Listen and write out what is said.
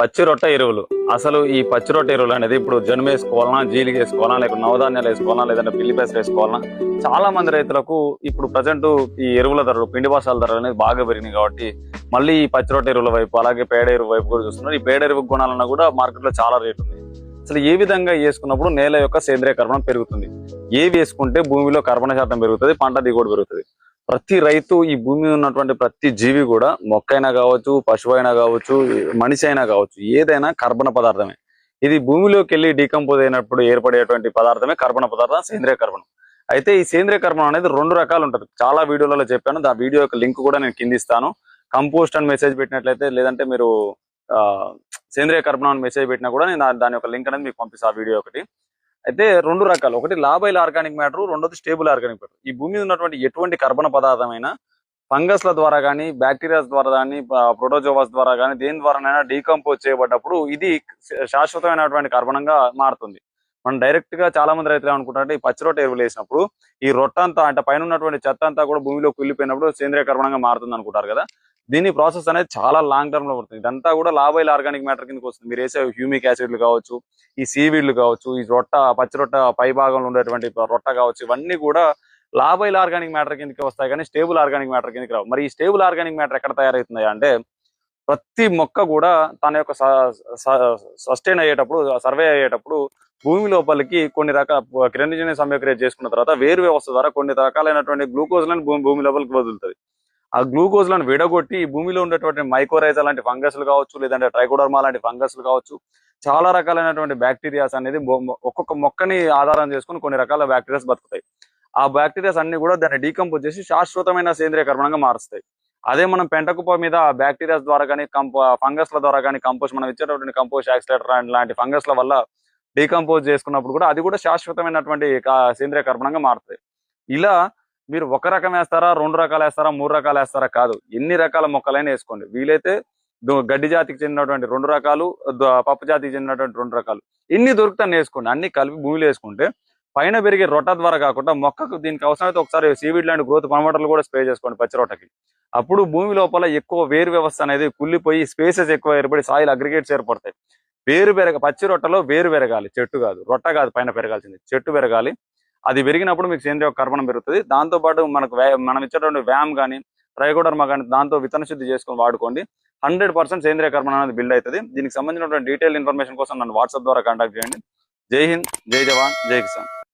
పచ్చి రొట్ట ఎరువులు. అసలు ఈ పచ్చి రొట్ట ఎరువులు అనేది ఇప్పుడు జనుము వేసుకోవాలన్నా, జీలిక వేసుకోవాలన్నా, లేకపోతే నవధాన్యాలు వేసుకోవాలన్నా, లేదంటే పిల్లి పెసలు వేసుకోవాలన్నా, చాలా మంది రైతులకు ఇప్పుడు ప్రజెంట్ ఈ ఎరువుల ధరలు, పిండి బస్తాల ధరలు అనేది బాగా పెరిగినాయి కాబట్టి మళ్ళీ ఈ పచ్చి రొట్ట ఎరువుల వైపు, అలాగే పేడ ఎరువు వైపు కూడా చూస్తున్నారు. ఈ పేడ ఎరువు గుణాలన్నా కూడా మార్కెట్ లో చాలా రేట్ ఉంది. అసలు ఏ విధంగా వేసుకున్నప్పుడు నేల యొక్క సేంద్రియ కర్బనం పెరుగుతుంది, ఏవి వేసుకుంటే భూమిలో కర్బన శాతం పెరుగుతుంది, పంట దిగుబడి పెరుగుతుంది. ప్రతి రైతు, ఈ భూమి ఉన్నటువంటి ప్రతి జీవి కూడా, మొక్కైనా కావచ్చు, పశువు అయినా కావచ్చు, మనిషి అయినా కావచ్చు, ఏదైనా కర్బన పదార్థమే. ఇది భూమిలోకి వెళ్ళి డీకంపోజ్ అయినప్పుడు ఏర్పడేటువంటి పదార్థమే కర్బన పదార్థం, సేంద్రియ కర్బనం. అయితే ఈ సేంద్రియ కర్బనం అనేది రెండు రకాలు ఉంటుంది. చాలా వీడియోలలో చెప్పాను, ఆ వీడియో యొక్క లింక్ కూడా నేను కింద ఇస్తాను. కంపోస్ట్ అని మెసేజ్ పెట్టినట్లయితే, లేదంటే మీరు సేంద్రియ కర్బనం అని మెసేజ్ పెట్టినా కూడా నేను దాని యొక్క లింక్ అనేది మీకు పంపిస్తాను, ఆ వీడియో ఒకటి. అయితే రెండు రకాలు, ఒకటి లాబైల్ ఆర్గానిక్ మ్యాటర్, రెండోది స్టేబుల్ ఆర్గానిక్ మ్యాటర్. ఈ భూమి మీద ఉన్నటువంటి ఎటువంటి కర్బన పదార్థమైనా ఫంగస్ల ద్వారా కానీ, బ్యాక్టీరియాస్ ద్వారా కానీ, ప్రోటోజోవాస్ ద్వారా కానీ, దేని ద్వారానైనా డీకంపోజ్ చేయబడ్డప్పుడు ఇది శాశ్వతమైనటువంటి కర్బనంగా మారుతుంది. మనం డైరెక్ట్ గా చాలా మంది రైతులు ఏమనుకుంటారంటే, ఈ పచ్చి రొట్ట ఎరువులు వేసినప్పుడు ఈ రొట్ట అంతా, అంటే పైన ఉన్నటువంటి చెత్త అంతా కూడా భూమిలో కుళ్ళిపోయినప్పుడు సేంద్రియ కర్బనంగా మారుతుంది అనుకుంటారు కదా. దీని ప్రాసెస్ అనేది చాలా లాంగ్ టర్మ్ లో పడుతుంది. ఇదంతా కూడా లాబైల్ ఆర్గానిక్ మ్యాటర్ కిందకి వస్తుంది. మీరు వేసే హ్యూమిక్ యాసిడ్లు కావచ్చు, ఈ సీవీడ్లు కావచ్చు, ఈ రొట్ట, పచ్చి రొట్ట పై భాగంలో ఉండేటువంటి రొట్ట కావచ్చు, ఇవన్నీ కూడా లాబైల్ ఆర్గానిక్ మ్యాటర్ కిందకి వస్తాయి, కానీ స్టేబుల్ ఆర్గానిక్ మ్యాటర్ కిందకి రావు. మరి ఈ స్టేబుల్ ఆర్గానిక్ మ్యాటర్ ఎక్కడ తయారవుతుంది అంటే, ప్రతి మొక్క కూడా తన యొక్క సస్టైన్ అయ్యేటప్పుడు, సర్వే అయ్యేటప్పుడు భూమి లోపలికి కొన్ని రకాల కిరణజన్య సంయోక్రియ చేసుకున్న తర్వాత వేరు వ్యవస్థ ద్వారా కొన్ని రకాలైనటువంటి గ్లూకోజ్లను భూమి లోపలికి వదులుతుంది. ఆ గ్లూకోజ్లను విడగొట్టి భూమిలో ఉండేటువంటి మైకోరైజా లాంటి ఫంగస్లు కావచ్చు, లేదంటే ట్రైకోడర్మా లాంటి ఫంగస్లు కావచ్చు, చాలా రకాలైనటువంటి బ్యాక్టీరియాస్ అనేది ఒక్కొక్క మొక్కని ఆధారం చేసుకుని కొన్ని రకాల బ్యాక్టీరియాస్ బతుకుతాయి. ఆ బ్యాక్టీరియాస్ అన్ని కూడా దాన్ని డీకంపోజ్ చేసి శాశ్వతమైన సేంద్రియ కర్బనంగా మారుస్తాయి. అదే మనం పెంటకుప్ప మీద బ్యాక్టీరియాస్ ద్వారా కానీ, ఫంగస్ల ద్వారా కానీ, మనం ఇచ్చేటటువంటి కంపోస్ట్ యాక్సిలేటర్ లాంటి ఫంగస్ల వల్ల డీకంపోజ్ చేసుకున్నప్పుడు కూడా అది కూడా శాశ్వతమైనటువంటి సేంద్రియ కర్బనంగా మారుతాయి. ఇలా మీరు ఒక రకం వేస్తారా, రెండు రకాలు వేస్తారా, మూడు రకాలు వేస్తారా కాదు, ఎన్ని రకాల మొక్కలైనా వేసుకోండి. వీలైతే గడ్డి జాతికి చెందినటువంటి రెండు రకాలు, పప్పు జాతికి చెందినటువంటి రెండు రకాలు, ఎన్ని దొరుకుతాన్ని వేసుకోండి. అన్ని కలిపి భూమిలో వేసుకుంటే పైన పెరిగే రొట్ట ద్వారా కాకుండా మొక్కకు దీనికి అవసరమైతే ఒకసారి సీవీడ్ లాంటి గ్రోత్ ప్రమోటర్లు కూడా స్ప్రే చేసుకోండి పచ్చి రొట్టకి. అప్పుడు భూమి లోపల ఎక్కువ వేరు వ్యవస్థ అనేది కుళ్ళిపోయి స్పేసెస్ ఎక్కువ ఏర్పడి సాయిల్ అగ్రిగేట్స్ ఏర్పడతాయి. పచ్చి రొట్టలో వేరు పెరగాలి, చెట్టు కాదు, రొట్ట కాదు పైన పెరగాల్సింది, చెట్టు పెరగాలి. అది పెరిగినప్పుడు మీకు సేంద్రియ కర్బనం పెరుగుతుంది. దాంతో పాటు మనం ఇచ్చేటువంటి వ్యామ్ కానీ, ట్రైకోడర్మా కానీ, దాంతో విత్తన శుద్ధి చేసుకొని వాడుకోండి. 100% సేంద్రియ కర్బనం అనేది బిల్డ్ అవుతుంది. దీనికి సంబంధించినటువంటి డీటెయిల్ ఇన్ఫర్మేషన్ కోసం నన్ను వాట్సాప్ ద్వారా కాంటాక్ట్ చేయండి. జై హింద్, జై జవాన్, జై కిసాన్.